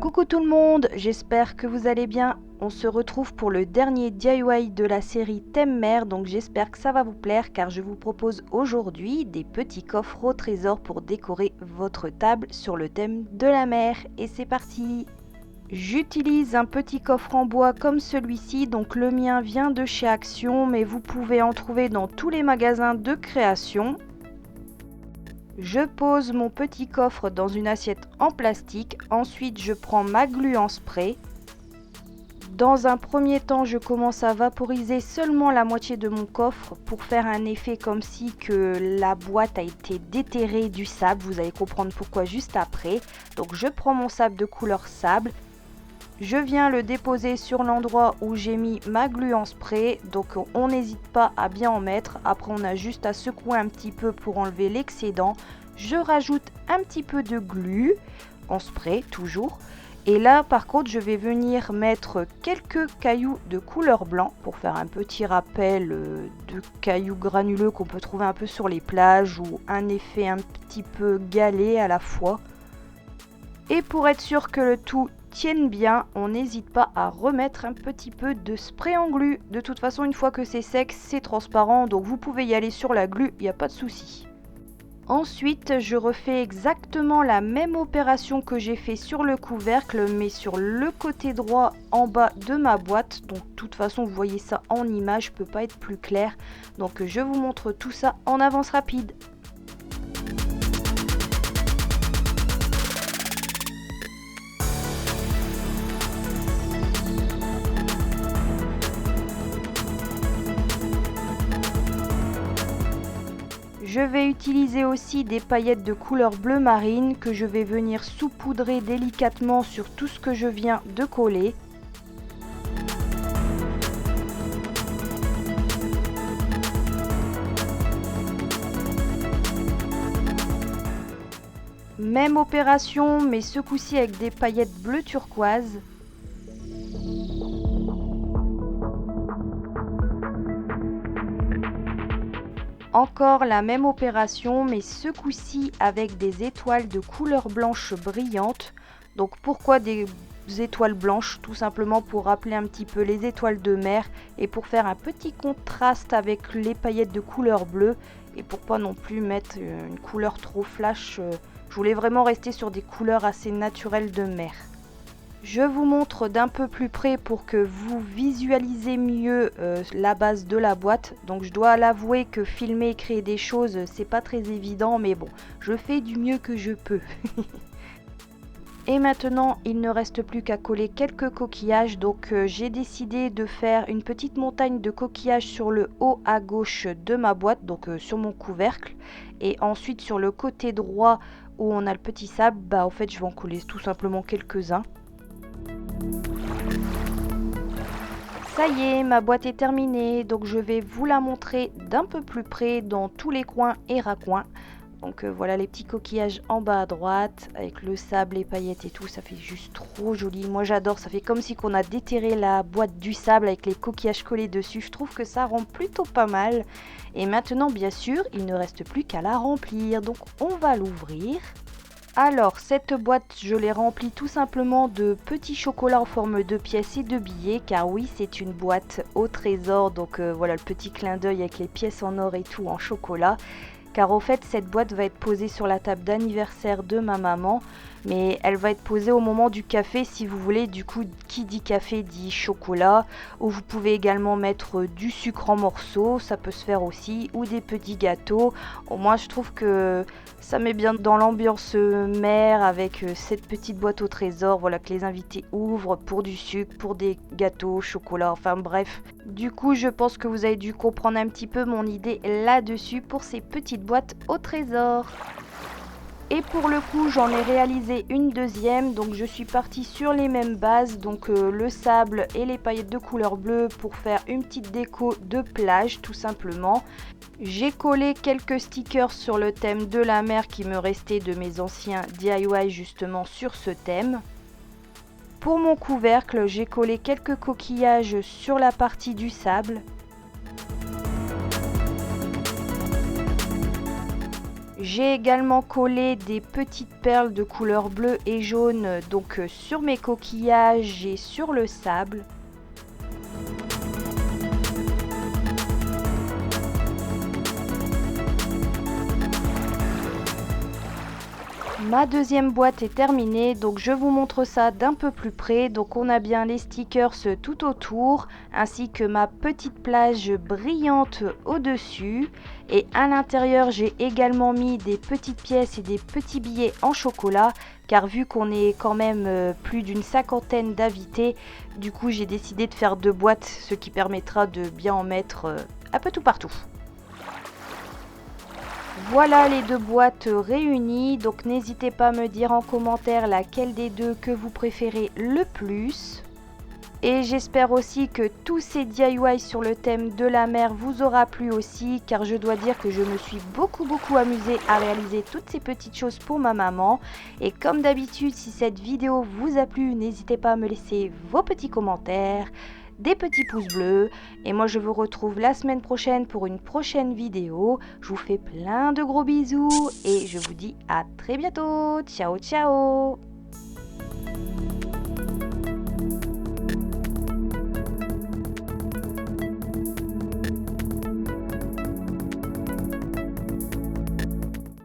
Coucou tout le monde, j'espère que vous allez bien. On se retrouve pour le dernier DIY de la série Thème Mer, donc j'espère que ça va vous plaire car je vous propose aujourd'hui des petits coffres au trésor pour décorer votre table sur le thème de la mer. Et c'est parti! J'utilise un petit coffre en bois comme celui-ci, donc le mien vient de chez Action, mais vous pouvez en trouver dans tous les magasins de création. Je pose mon petit coffre dans une assiette en plastique, ensuite je prends ma glu en spray. Dans un premier temps, je commence à vaporiser seulement la moitié de mon coffre pour faire un effet comme si que la boîte a été déterrée du sable, vous allez comprendre pourquoi juste après. Donc je prends mon sable de couleur sable. Je viens le déposer sur l'endroit où j'ai mis ma glu en spray, donc on n'hésite pas à bien en mettre. Après on a juste à secouer un petit peu pour enlever l'excédent. Je rajoute un petit peu de glu en spray toujours. Et là par contre je vais venir mettre quelques cailloux de couleur blanc pour faire un petit rappel de cailloux granuleux qu'on peut trouver un peu sur les plages ou un effet un petit peu galé à la fois. Et pour être sûr que le tout tienne bien, on n'hésite pas à remettre un petit peu de spray en glu. De toute façon, une fois que c'est sec, c'est transparent, donc vous pouvez y aller sur la glu, il n'y a pas de souci. Ensuite, je refais exactement la même opération que j'ai fait sur le couvercle, mais sur le côté droit en bas de ma boîte. Donc, de toute façon, vous voyez ça en image, je ne peux pas être plus clair. Donc, je vous montre tout ça en avance rapide. Je vais utiliser aussi des paillettes de couleur bleu marine que je vais venir saupoudrer délicatement sur tout ce que je viens de coller. Même opération, mais ce coup-ci avec des paillettes bleu turquoise. Encore la même opération, mais ce coup-ci avec des étoiles de couleur blanche brillante. Donc pourquoi des étoiles blanches? Tout simplement pour rappeler un petit peu les étoiles de mer et pour faire un petit contraste avec les paillettes de couleur bleue et pour pas non plus mettre une couleur trop flash. Je voulais vraiment rester sur des couleurs assez naturelles de mer. Je vous montre d'un peu plus près pour que vous visualisez mieux la base de la boîte. Donc je dois l'avouer que filmer et créer des choses, c'est pas très évident, mais bon, je fais du mieux que je peux. Et maintenant, il ne reste plus qu'à coller quelques coquillages. Donc j'ai décidé de faire une petite montagne de coquillages sur le haut à gauche de ma boîte, donc sur mon couvercle. Et ensuite sur le côté droit où on a le petit sable, bah en fait je vais en coller tout simplement quelques-uns. Ça y est, ma boîte est terminée, donc je vais vous la montrer d'un peu plus près dans tous les coins et raccoins. Donc voilà les petits coquillages en bas à droite, avec le sable, les paillettes et tout, ça fait juste trop joli. Moi j'adore, ça fait comme si on a déterré la boîte du sable avec les coquillages collés dessus. Je trouve que ça rend plutôt pas mal. Et maintenant bien sûr, il ne reste plus qu'à la remplir, donc on va l'ouvrir. Alors cette boîte je l'ai remplie tout simplement de petits chocolats en forme de pièces et de billets, car oui c'est une boîte au trésor, donc voilà le petit clin d'œil avec les pièces en or et tout en chocolat. Car au fait cette boîte va être posée sur la table d'anniversaire de ma maman, mais elle va être posée au moment du café si vous voulez. Du coup qui dit café dit chocolat, ou vous pouvez également mettre du sucre en morceaux, ça peut se faire aussi, ou des petits gâteaux. Au moins je trouve que ça met bien dans l'ambiance mer avec cette petite boîte au trésor, voilà, que les invités ouvrent pour du sucre, pour des gâteaux, chocolat, enfin bref. Du coup je pense que vous avez dû comprendre un petit peu mon idée là-dessus pour ces petites boîtes au trésor. Et pour le coup j'en ai réalisé une deuxième, donc je suis partie sur les mêmes bases, donc le sable et les paillettes de couleur bleue pour faire une petite déco de plage tout simplement. J'ai collé quelques stickers sur le thème de la mer qui me restait de mes anciens DIY justement sur ce thème. Pour mon couvercle, j'ai collé quelques coquillages sur la partie du sable. J'ai également collé des petites perles de couleur bleue et jaune donc sur mes coquillages et sur le sable. Ma deuxième boîte est terminée, donc je vous montre ça d'un peu plus près. Donc on a bien les stickers tout autour, ainsi que ma petite plage brillante au-dessus. Et à l'intérieur, j'ai également mis des petites pièces et des petits billets en chocolat, car vu qu'on est quand même plus d'une cinquantaine d'invités, du coup j'ai décidé de faire 2 boîtes, ce qui permettra de bien en mettre un peu tout partout. Voilà les 2 boîtes réunies, donc n'hésitez pas à me dire en commentaire laquelle des deux que vous préférez le plus. Et j'espère aussi que tous ces DIY sur le thème de la mer vous aura plu aussi, car je dois dire que je me suis beaucoup amusée à réaliser toutes ces petites choses pour ma maman. Et comme d'habitude, si cette vidéo vous a plu, n'hésitez pas à me laisser vos petits commentaires, des petits pouces bleus. Et moi je vous retrouve la semaine prochaine pour une prochaine vidéo. Je vous fais plein de gros bisous et je vous dis à très bientôt. Ciao ciao.